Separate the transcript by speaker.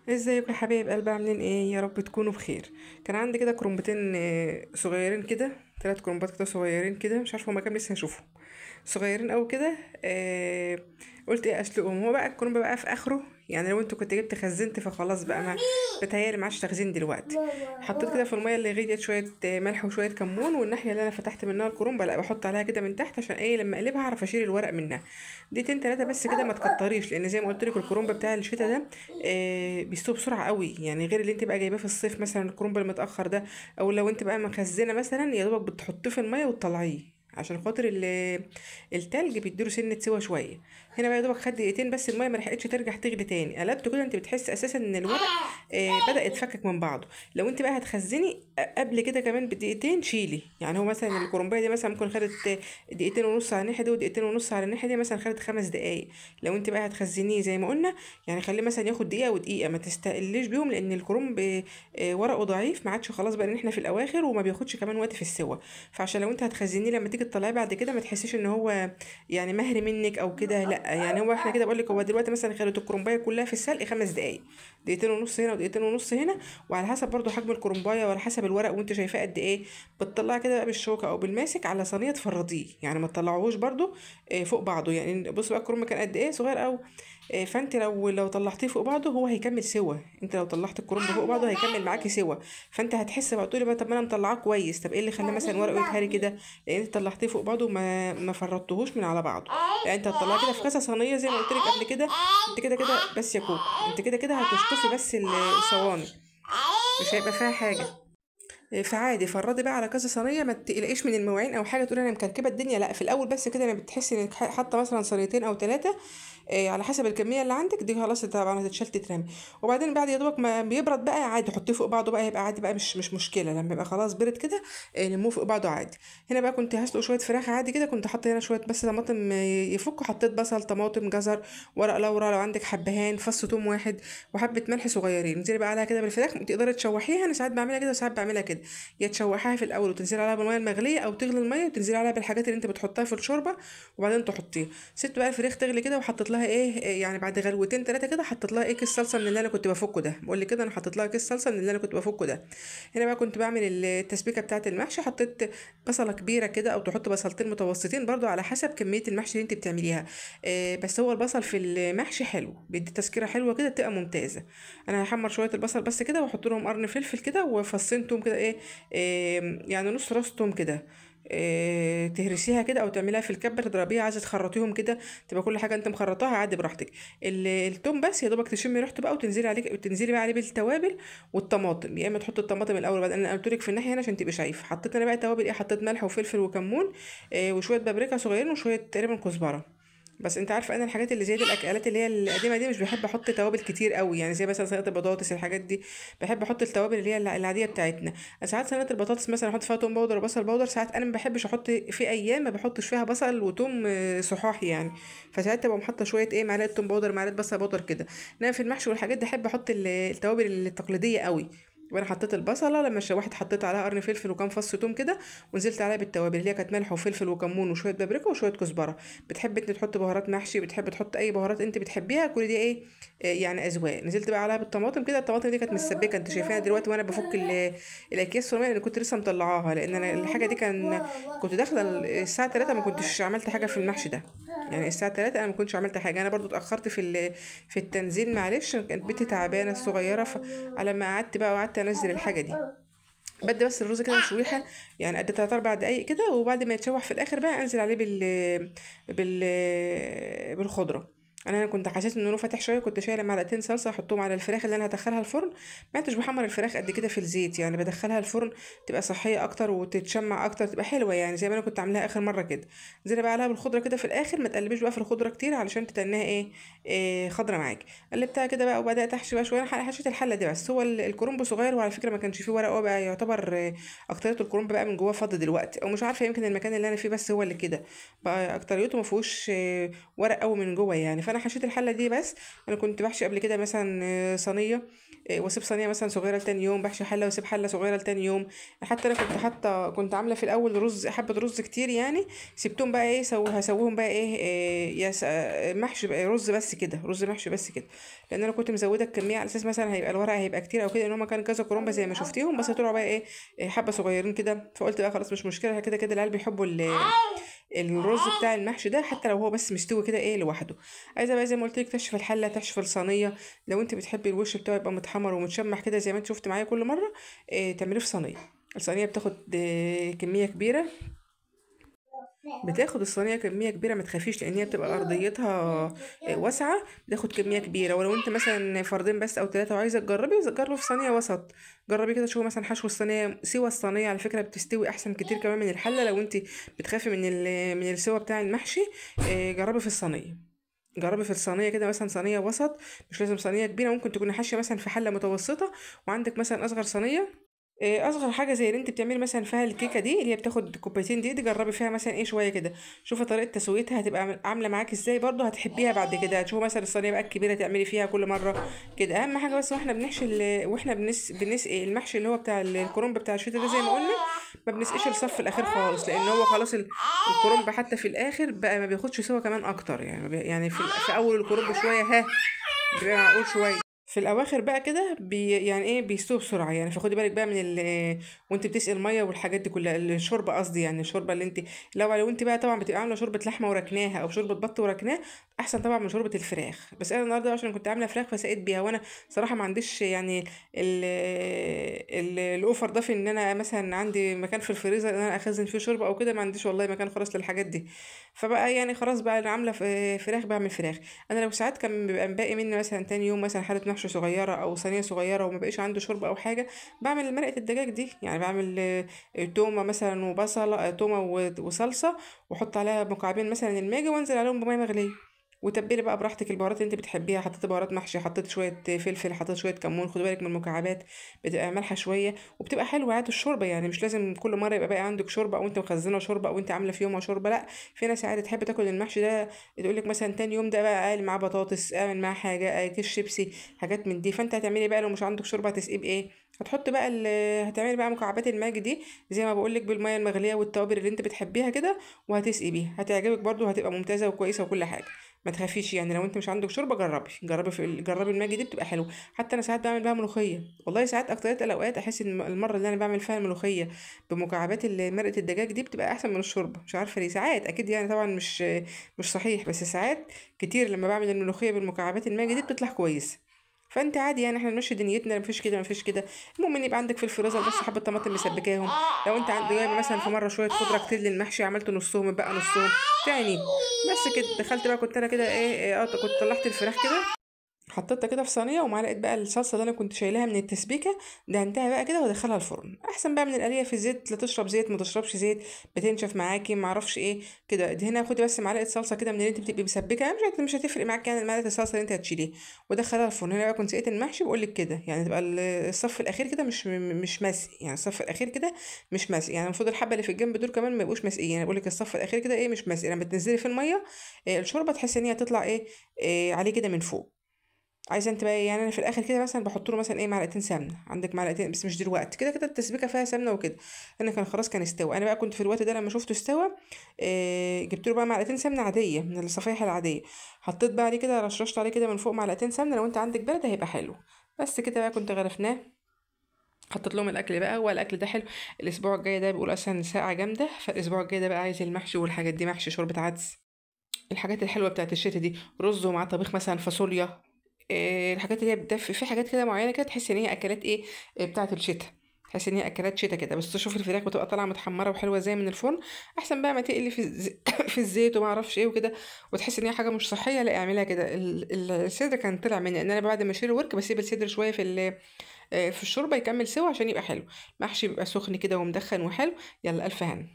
Speaker 1: ازيكم يا حبايب قلبي، عاملين ايه؟ يا رب تكونوا بخير. كان عندي كده كرومبتين صغيرين كده، 3 كرومبات كده صغيرين كده، مش عارفه هما كام، لسه هشوفهم. صغيرين اوي كده. قلت ايه اسلقهم. هو بقى الكرومب بقى في اخره، يعني لو انتوا كنت جبت خزنت فخلاص بقى، ما بتهيالي ما عادش تخزين دلوقتي. حطيت كده في الميه اللي غليت شويه ملح وشويه كمون، والناحيه اللي انا فتحت منها الكرومبه لا بحط عليها كده من تحت، عشان ايه لما اقلبها اعرف اشيل الورق منها. دقيقتين 3 بس كده، ما تكتريش، لان زي ما قلت لك الكرومب بتاع الشتا ده بيستوي بسرعه قوي، يعني غير اللي انت بقى جايباه في الصيف مثلا الكرنب المتاخر ده. او لو انت بقى مخزنه مثلا، يا دوبك بتحطيه في الميه وتطلعيه عشان خاطر التلج بيديله سنه سوا شويه. هنا بقى يا دوبك خد دقيقتين بس، الميه ما لحقتش ترجع تغلي تاني، قلبته كده انت بتحس اساسا ان الورق بدا يتفكك من بعضه. لو انت بقى هتخزني قبل كده كمان بدقيقتين شيلي، يعني هو مثلا الكرنبايه دي مثلا ممكن خدت دقيقتين ونص على الناحيه دي ودقيقتين ونص على الناحيه دي، مثلا خدت 5 دقايق. لو انت بقى هتخزنيه زي ما قلنا، يعني خليه مثلا ياخد دقيقه ودقيقه، ما تستقليش بيهم، لان الكرنب ورقه ضعيف، ما عادش خلاص بقى ان احنا في الاواخر، وما بياخدش كمان وقت في السوا. فعشان لو انت هتخزنيه لما تيجي تطلعيه بعد كده ما تحسيش ان هو يعني مهري منك او كده، لا يعني هو احنا كده بقول لك، هو دلوقتي مثلا خدت الكرنبايه كلها في السلق 5 دقايق، دقيقتين ونص هنا ودقيقتين ونص هنا، وعلى حسب برضو حجم الكرنبايه وعلى حسب الورق وانت شايفاه قد ايه. بتطلعي كده بقى بالشوكه او بالماسك على صينيه تفرطيه، يعني ما تطلعوهوش برضو فوق بعضه. يعني بص بقى الكرنب كان قد ايه صغير، او فانت لو طلعتيه فوق بعضه هو هيكمل سوا. انت لو طلعت الكرنب فوق بعضه هيكمل معاكي سوا. فانت هتحس بقى تقولي بقى طب ما انا مطلعاه كويس، طب ايه اللي خلاه مثلا ورقه يتهري كده؟ لان انت طلعتيه فوق بعضه ما فرطتهوش من على بعضه. يعني انت هتطلعيه كده في كذا صينيه زي ما قلت لك قبل كده. انت كده كده بس يا كوكو، انت كده كده هتشطفي بس الصواني، مش هيبقى فيها حاجه. فعادي فرضي بقى على كذا صينيه، ما تقلقيش من المواعين او حاجه تقولي انا مكركبه الدنيا، لا في الاول بس كده، لما بتحسي انك حاطه مثلا صينيتين او 3 على حسب الكميه اللي عندك دي، خلاص طبعا هتتشال تترمي. وبعدين بعد يا دوبك ما بيبرد بقى عادي حطيه فوق بعضه بقى، يبقى عادي بقى، مش مشكله لما يبقى خلاص برد كده. نموه فوق بعضه عادي. هنا بقى كنت هسلق شويه فراخ عادي كده، كنت حاطه هنا شويه بس طماطم يفكوا، حطيت بصل طماطم جزر ورق لورا لو عندك حبهان فص ثوم واحد وحبه ملح صغيرين، انزلي بقى عليها كده بالفراخ، تقدري تشوحيها، انا ساعات بعملها كده وساعات بعملها كده. يا تشوحيها في الاول وتنزلي عليها بالميه المغليه، او تغلي الميه وتنزلي عليها بالحاجات اللي انت بتحطها في الشوربه وبعدين تحطيها. سبت بقى الفراخ تغلي كده وحطيت لها يعني بعد غلوتين 3 كده حطيت لها كيس صلصه من اللي انا كنت بفكه ده، بقول لك كده انا حطيت لها كيس صلصه من اللي انا كنت بفكه ده. هنا بقى كنت بعمل التسبيكه بتاعه المحشي، حطيت بصله كبيره كده، او تحط بصلتين متوسطين برضو على حسب كميه المحشي اللي انت بتعمليها. بس هو البصل في المحشي حلو، بيدي تسكيره حلوه كده بتبقى ممتازه. انا هحمر شويه البصل بس كده، واحط لهم قرن فلفل كده وفصين توم كده، يعني نص راس توم كده. تهرسيها كده او تعمليها في الكبه تضربيها، عايزه تخرطيهم كده تبقى كل حاجه انت مخرطاها عادي براحتك. التوم بس يا دوبك تشمي ريحته بقى، وتنزلي بقى عليه بالتوابل والطماطم، يا اما تحطي الطماطم الاول بعدين، انا قلت لك في الناحيه هنا عشان تبقي شايف حطيت انا بقى توابل ايه، حطيت ملح وفلفل وكمون وشويه بابريكا صغيرين وشويه تقريبا كزبره. بس انت عارفه انا الحاجات اللي زي دي الاكلات اللي هي القديمه دي مش بحب احط توابل كتير قوي، يعني زي مثلا سلطه البطاطس الحاجات دي بحب احط التوابل اللي هي العاديه بتاعتنا. ساعات سلطه البطاطس مثلا احط فيها توم باودر وبصل باودر، ساعات انا ما بحبش احط في ايام ما بحطش فيها بصل وتوم صحاحي يعني. فساعات تبقى محطه شويه معلقه توم باودر معلقه بصل باودر كده. انما في المحشي والحاجات دي احب احط التوابل التقليديه قوي. وانا حطيت البصله لما شوحت حطيت عليها قرن فلفل وكام فص توم كده، ونزلت عليها بالتوابل اللي هي كانت ملح وفلفل وكمون وشويه بابريكا وشويه كزبره. بتحب انت تحط بهارات محشي، بتحب تحط اي بهارات انت بتحبيها، كل دي يعني اذواق. نزلت بقى عليها بالطماطم كده، الطماطم دي كانت مسبكه انت شايفاها دلوقتي وانا بفك الاكياس الرمادي، انا كنت لسه مطلعاها، لان انا الحاجه دي كنت داخله الساعه 3 ما كنتش عملت حاجه في المحشي ده. يعني الساعه 3 انا ما كنتش عملت حاجه، انا برضو اتاخرت في التنزيل معلش، كانت بنتي تعبانه الصغيره، على ما قعدت بقى وقعدت انزل الحاجه دي. بدي بس الرز كده تشويحه، يعني قد 3 4 دقايق كده، وبعد ما يتشوح في الاخر بقى انزل عليه بال بالخضره. انا كنت حسيت ان لونه فاتح شويه، كنت شايله معلقتين صلصه احطهم على الفراخ اللي انا هدخلها الفرن. ما انتش بحمر الفراخ قد كده في الزيت، يعني بدخلها الفرن تبقى صحيه اكتر وتتشمع اكتر تبقى حلوه، يعني زي ما انا كنت عاملاها اخر مره كده. انزلي بقى عليها بالخضره كده في الاخر، ما تقلبيش بقى في الخضره كتير علشان تتنها خضره معاك. قلبتها كده بقى وبدات احشي بقى شويه، انا حشيت الحله دي بس، هو الكرنب صغير، وعلى فكره ما كانش فيه ورق، هو بقى يعتبر اكتريته الكرنب بقى من جواه فاضي دلوقتي، او مش عارفه يمكن المكان اللي انا فيه بس هو اللي كده بقى اكتريته ما فيهوش ورق قوي من جوه يعني. فانا حشيت الحله دي بس. انا كنت بحشي قبل كده مثلا صينيه واسيب صينيه مثلا صغيره لتاني يوم، بحشي حله واسيب حله صغيره لتاني يوم. حتى انا كنت عامله في الاول رز، حبه رز كتير يعني، سبتهم بقى ايه هسويهم بقى ايه, محشي بقى رز بس كده، رز محشي بس كده، لان انا كنت مزوده الكميه على اساس مثلا هيبقى الورق هيبقى كتير او كده، ان هما كان كذا كرومبه زي ما شفتيهم، بس طلعوا بقى ايه حبه صغيرين كده. فقلت بقى خلاص مش مشكله، كده كده العيال بيحبوا الرز بتاع المحشي ده حتى لو هو بس مستوي كده ايه لوحده. عايزه بقى زي ما قلت لك تشفي الحله، تشفي الصينيه، لو انت بتحبي الوش بتاعه يبقى متحمر ومتشمح كده زي ما انت شفت معايا كل مره، تعمليه في صينيه. الصينيه بتاخد كميه كبيره، بتاخد الصينيه كميه كبيره، ما تخافيش، لان هي بتبقى ارضيتها واسعه، بتاخد كميه كبيره. ولو انت مثلا فردين بس او ثلاثه وعايزه تجربي، جربي في صينيه وسط، جربي كده شوفي مثلا حشو الصينيه، سوى الصينيه على فكره بتستوي احسن كتير كمان من الحله. لو انت بتخافي من السوا بتاع المحشي، جربي في الصينيه، جربي في الصينيه كده، مثلا صينيه وسط، مش لازم صينيه كبيره، ممكن تكوني حاشيه مثلا في حله متوسطه، وعندك مثلا اصغر صينيه، اصغر حاجه زي اللي انت بتعملي مثلا فيها الكيكه دي، اللي هي بتاخد كوبايتين دي جربي فيها مثلا ايه شويه كده، شوفي طريقه تسويتها هتبقى عامله معاكي ازاي، برضو هتحبيها بعد كده. هتشوفي مثلا الصينيه بقى الكبيره تعملي فيها كل مره كده. اهم حاجه بس واحنا بنحشي واحنا بنسقي المحشي اللي هو بتاع الكرنب بتاع الشتا ده زي ما قلنا، ما بنسقيش الصف الاخير خالص، لان هو خلاص الكرنب حتى في الاخر بقى ما بياخدش سوا كمان اكتر يعني، يعني في اول الكرنب شويه بيبقى معقول شويه، في الاواخر بقى كده يعني ايه بيستوي بسرعه يعني. فخدي بالك بقى من وانت بتسقي الميه والحاجات دي كلها، الشوربه قصدي يعني، الشوربه اللي انت لو انت بقى طبعا بتبقى عامله شوربه لحمه وركناها او شوربه بط وركناها، احسن طبعا من شوربه الفراخ. بس انا النهارده عشان كنت عامله فراخ فسقيت بيها، وانا صراحه ما عنديش يعني الاوفر ده في ان انا مثلا عندي مكان في الفريزر ان انا اخزن فيه شوربه او كده، ما عنديش والله مكان خالص للحاجات دي. فبقى يعني خلاص بقى انا عامله فراخ، بعمل فراخ. انا لو ساعات كان بيبقى باقي مني مثلا تاني يوم مثلا حله محشي صغيره او صينيه صغيره وما بقيش عنده شوربه او حاجه، بعمل مرقه الدجاج دي يعني، بعمل تومه مثلا وبصل، تومه وصلصه، واحط عليها مكعبين مثلا الماجي، وانزل عليهم بميه مغليه، وتبلي بقى براحتك البهارات اللي انت بتحبيها. حطيت بهارات محشي، حطيت شويه فلفل، حطيت شويه كمون، خدي بالك من المكعبات، بتبقى مالحه شويه وبتبقى حلوه عادي الشوربه يعني. مش لازم كل مره يبقى بقى عندك شوربه او انت مخزنه شوربه او انت عامله في يوم شوربه، لا، في ناس عادي تحب تاكل المحشي ده، تقول لك مثلا تاني يوم ده بقى اقل معاه بطاطس، اعمل معاه حاجه كيس شيبسي، حاجات من دي. فانت هتعملي بقى لو مش عندك شوربه هتسقيه بايه؟ هتحط بقى هتعملي بقى مكعبات الماجي دي زي ما بقول لك بالميه المغليه والتوابل اللي انت بتحبيها كده، وهتسقي بيها، هتعجبك برضو، هتبقى ممتازه وكويسه وكل حاجه. ما تخافيش يعني، لو انت مش عندك شوربه جربي الماجي دي بتبقى حلوه. حتى انا ساعات بعمل بيها ملوخيه، والله ساعات اكتريت الاوقات احس ان المره اللي انا بعمل فيها الملوخيه بمكعبات مرقه الدجاج دي بتبقى احسن من الشوربه، مش عارفه ليه. ساعات اكيد يعني طبعا مش صحيح، بس ساعات كتير لما بعمل الملوخيه بالمكعبات الماجي دي بتطلع كويس. فانت عادي يعني، احنا نمشي دنيتنا، مفيش كده مفيش كده. المهم ان يبقى عندك في الفريزر بس حبه طماطم مسبكاهم، لو انت جايبه مثلا في مره شويه خضره كتير للمحشي عملت نصهم بقى نصهم تاني. بس كده دخلت بقى، كنت انا كده كنت طلعت الفراخ كده، حطيتها كده في صينيه، ومعلقه بقى الصلصه اللي انا كنت شايلاها من التسبيكه، دهنتها بقى كده وادخلها الفرن. احسن بقى من القليه في الزيت، لا تشرب زيت ما تشربش زيت، بتنشف معاكي ما اعرفش ايه كده. دهنها، خدي بس معلقه صلصه كده من اللي انت بتبقي مسبكه، مش هتفرق معاكي يعني معلقه الصلصه اللي انت هتشيليها، ودخلها الفرن. هنا بقى كنت سقيت المحشي بقول لك كده يعني، تبقى الصف الاخير كده مش مسقي يعني، الصف الاخير كده مش مسقي يعني، المفروض الحبه اللي في الجنب دول كمان ما يبقوش مسقيين يعني. بقول لك الصف الاخير كده ايه مش مسقي، لما تنزلي في الميه الشوربه تحس ان هي تطلع عليه كده من فوق. عايزه انت بقى يعني انا في الاخر كده مثلا بحط له مثلا معلقتين سمنه، عندك معلقتين بس مش دلوقتي، كده كده التسبيكه فيها سمنه وكده. انا كان خلاص كان استوى، انا بقى كنت في الوقت ده لما شفته استوى جبت له بقى معلقتين سمنه عاديه من الصفايح العاديه، حطيت بقى عليه كده، رشرشت عليه كده من فوق معلقتين سمنه، لو انت عندك بلد هيبقى حلو. بس كده بقى كنت غرفناه، حطيت لهم الاكل بقى، والاكل ده حلو. الاسبوع الجاي ده بيقول اصلا ساقعه جامده، فالاسبوع الجاي ده بقى عايز المحشي والحاجات دي، محشي شوربه عدس، الحاجات الحلوه بتاعت الشتا دي، رز ومع طبيخ مثلا فاصوليا، الحاجات اللي هي بتدفي، في حاجات كده معينه كده تحس ان هي اكلات بتاعه الشتا، تحس ان هي اكلات شتا كده. بس تشوف الفراخ بتبقى طالعه متحمره وحلوه زي من الفرن، احسن بقى ما تقلي في الزيت وما اعرفش ايه وكده، وتحس ان هي حاجه مش صحيه. لا اعملها كده. الصدر كان طلع مني ان انا بعد ما اشيل الورك بسيب الصدر شويه في الشوربه يكمل سوا عشان يبقى حلو. محشي بيبقى سخن كده ومدخن وحلو. يلا الف هنا.